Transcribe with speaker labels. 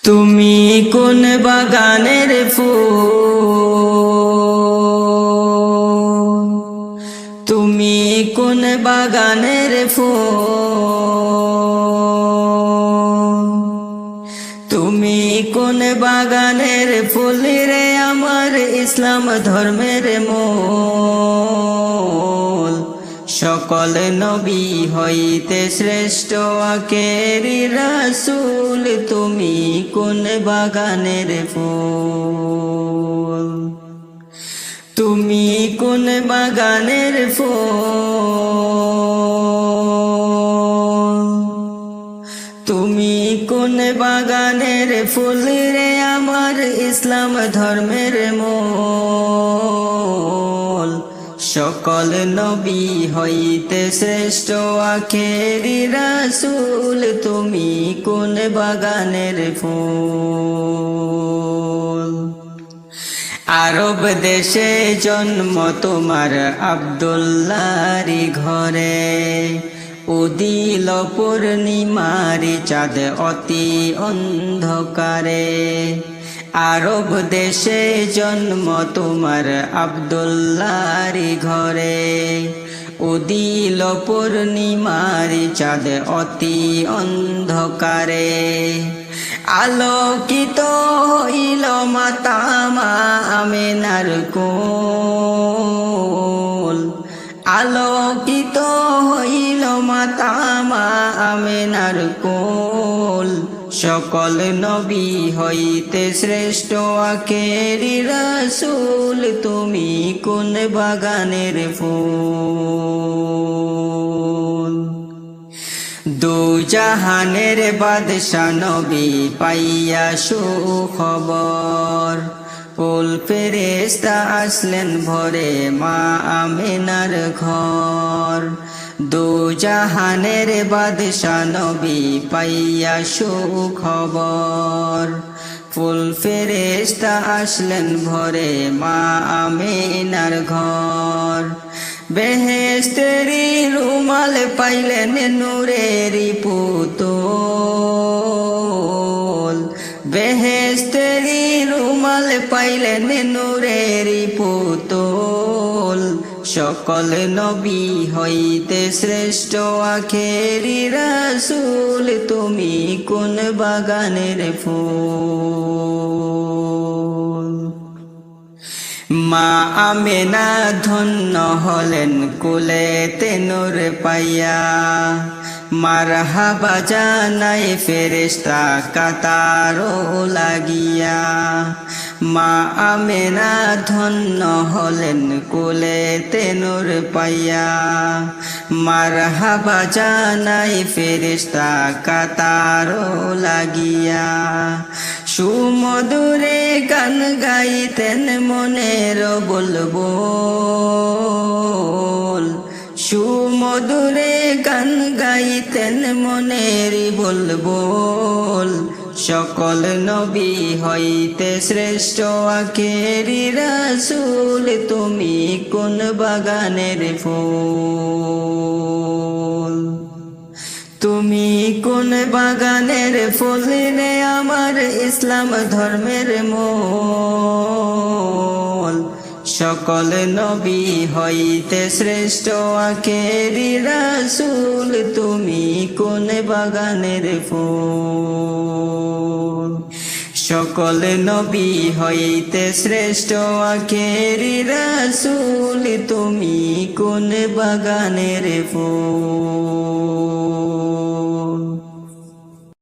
Speaker 1: তুমি কোন বাগানের ফুল, তুমি কোন বাগানের ফুল, তুমি কোন বাগানের ফুল রে আমার ইসলাম ধর্মের মূল। সকল নবী হইতে শ্রেষ্ঠ আখেরি রাসূল, তুমি কোন বাগানের ফুল, তুমি কোন বাগানের ফুল, তুমি কোন বাগানের ফুল রে আমার ইসলাম ধর্মের মূল। সকল নবী হইতে শ্রেষ্ঠ আখেরি রাসূল, তুমি কোন বাগানের ফুল। আরব দেশে জন্ম তোমার আব্দুল্লাহরি ঘরে, উদিল পূর্ণিমারি চাঁদ অতি অন্ধকারে। আরব দেশে জন্ম তোমার আব্দুল্লাহরি ঘরে, উদিল পূর্ণিমারি চাঁদ অতি অন্ধকারে। আলোকিত হইল মাতা মা আমেনার কোল, আলোকিত হইল মাতা মা আমেনার কোল। সকল নবী হইতে শ্রেষ্ঠ আখেরি রাসূল, তুমি কোন বাগানের ফুল। দু জাহানের বাদশা নবী পাইয়া সুখবর, কুল ফেরেশতা আসলেন ভোরে মা আমেনার ঘর। দু জাহানের বাদশা নবী পাইয়া সুখবর, ফুল ফেরেশতা আসলেন ভোরে মা আমেনার ঘর। বেহেশতেরি রুমাল পাইলেন নূরেরি পুতুল, বেহেশতেরি রুমাল পাইলেন নূরেরি পুতুল। সকল নবী হইতে শ্রেষ্ঠ আখেরি রাসূল, তুমি কোন বাগানের ফুল। মা আমেনা ধন্য হলেন কুলেতে নূর পাইয়া, মারহাবা জানাই ফেরেশতা কাতারও লাগিয়া। মা আমেনা ধন্য হলেন কুলেতে নূর পাইয়া, মারহাবা জানাই ফেরেশতা কাতারও লাগিয়া। সুমধুরে গান গাইতেন মনের বুলবুল, সুমধুরে গান গাইতেন মনের বুলবুল। সকল নবী হইতে শ্রেষ্ঠ আখেরি রাসূল, তুমি কোন বাগানের ফুল, তুমি কোন বাগানের ফুল রে আমার ইসলাম ধর্মের মূল। সকল নবী হইতে শ্রেষ্ঠ আখেরি রাসূল, তুমি কোন বাগানের ফুল। সকল নবী হইতে শ্রেষ্ঠ আখেরি রাসূল, তুমি কোন বাগানের ফুল।